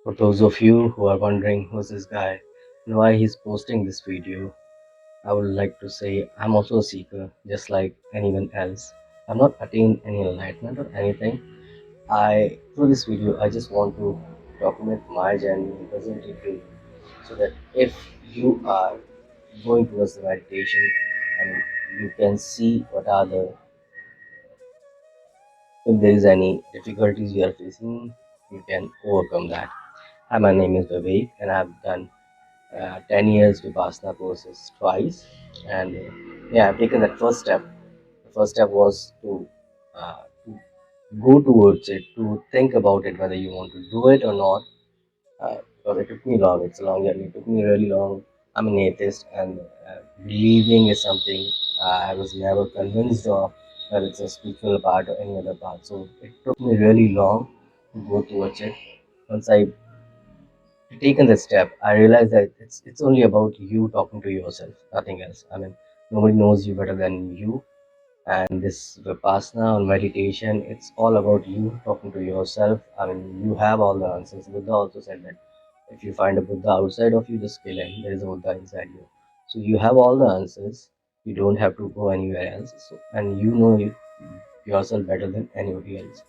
For those of you who are wondering who's this guy and why he's posting this video, I would like to say I'm also a seeker, just like anyone else. I've not attained any enlightenment or anything. Through this video, I just want to document my journey and present it to you, so that if you are going towards the meditation, you can see what are the, if there is any difficulties you are facing, you can overcome that. Hi, my name is Vivek, and I've done 10 years Vipassana courses twice, and yeah, I've taken that first step. The first step was to go towards it, to think about it, whether you want to do it or not. Because it took me long, it's a long journey, it took me really long. I'm an atheist, and believing is something I was never convinced of, whether it's a spiritual part or any other part. So it took me really long to go towards it. Once I taken the step, I realized that it's only about you talking to yourself, nothing else. I mean, nobody knows you better than you. And this Vipassana or meditation, it's all about you talking to yourself. I mean, you have all the answers. Buddha also said that if you find a Buddha outside of you, just kill him. There is a Buddha inside you. So you have all the answers. You don't have to go anywhere else. So, and you know yourself better than anybody else.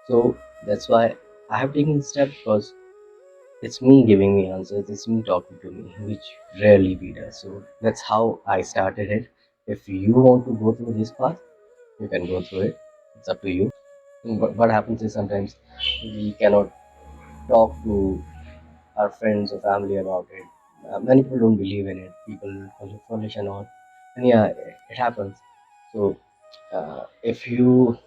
So that's why I have taken this step, because it's me giving me answers, it's me talking to me, which rarely we does. So that's how I started it. If you want to go through this path, you can go through it. It's up to you. What happens is sometimes we cannot talk to our friends or family about it. Many people don't believe in it. People call it foolish and all. And yeah, it happens. So if you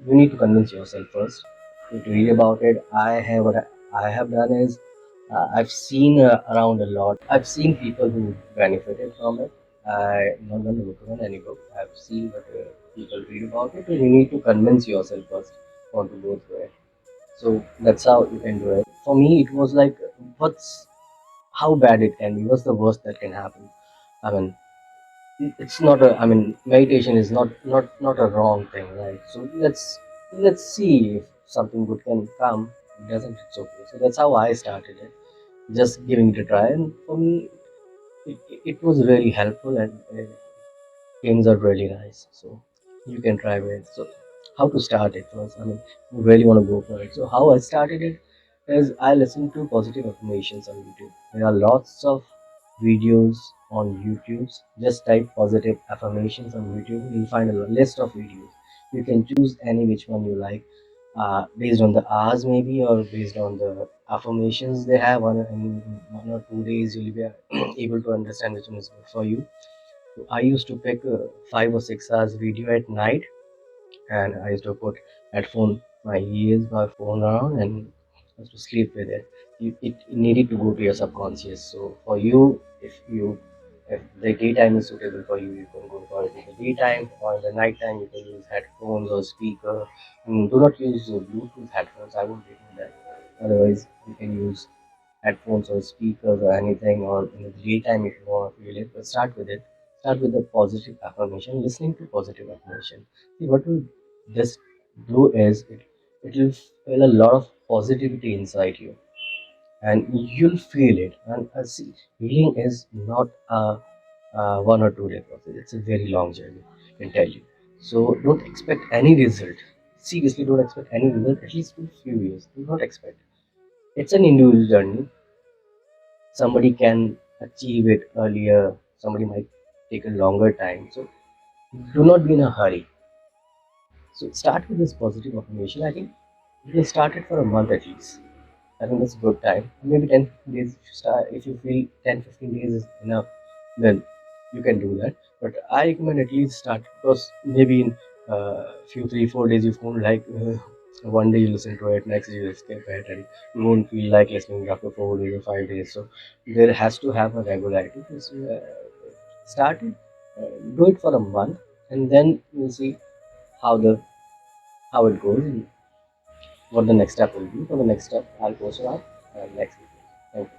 need to convince yourself first. You need to read about it. I have done is I've seen around a lot. I've seen people who benefited from it. I'm not going to recommend any book. I've seen but people read about it, and you need to convince yourself first. Want to go through it. So that's how you can do it. For me, it was like, what's how bad it can be. What's the worst that can happen? I mean, it's not a, I mean, meditation is not a wrong thing, right? So let's see if something good can come. If it doesn't, it's okay. So that's how I started it, just giving it a try. And for me, it was really helpful, and games are really nice. So you can try with. So how to start it first? I mean, you really want to go for it. So how I started it is I listen to positive affirmations on YouTube. There are lots of videos on YouTube. Just type positive affirmations on YouTube. You'll find a list of videos. You can choose any which one you like, based on the hours maybe, or based on the affirmations they have. In 1 or 2 days, you'll be able to understand which one is good for you. I used to pick 5 or 6 hours video at night, and I used to put headphone my ears, my phone around, and I used to sleep with it. It needed to go to your subconscious. So for you, if the daytime is suitable for you, you can go for it in the daytime, or in the night time you can use headphones or speaker. Do not use Bluetooth headphones. I won't recommend that. Otherwise, you can use headphones or speakers or anything, or in the daytime if you want to feel it. But start with the positive affirmation, listening to positive affirmation. See, what will this do is it will feel a lot of positivity inside you, and you'll feel it. And see, healing is not a 1 or 2 day process. It's a very long journey, I can tell you. So don't expect any result. Seriously, don't expect any result, at least for a few years. Do not expect. It's an individual journey. Somebody can achieve it earlier, somebody might take a longer time. So do not be in a hurry. So start with this positive affirmation. I think you can start it for a month at least. I think that's a good time. Maybe 10 15 days. If you start, if you feel 10 15 days is enough, then you can do that. But I recommend at least start, because maybe in few 3 4 days you won't like. One day you listen to it, next day you skip it, and you won't feel like listening after 4 days or 5 days. So there has to have a regularity. Just, start it, do it for a month, and then you'll see how the how it goes, and what the next step will be. For the next step, I'll post it out next week. Thank you.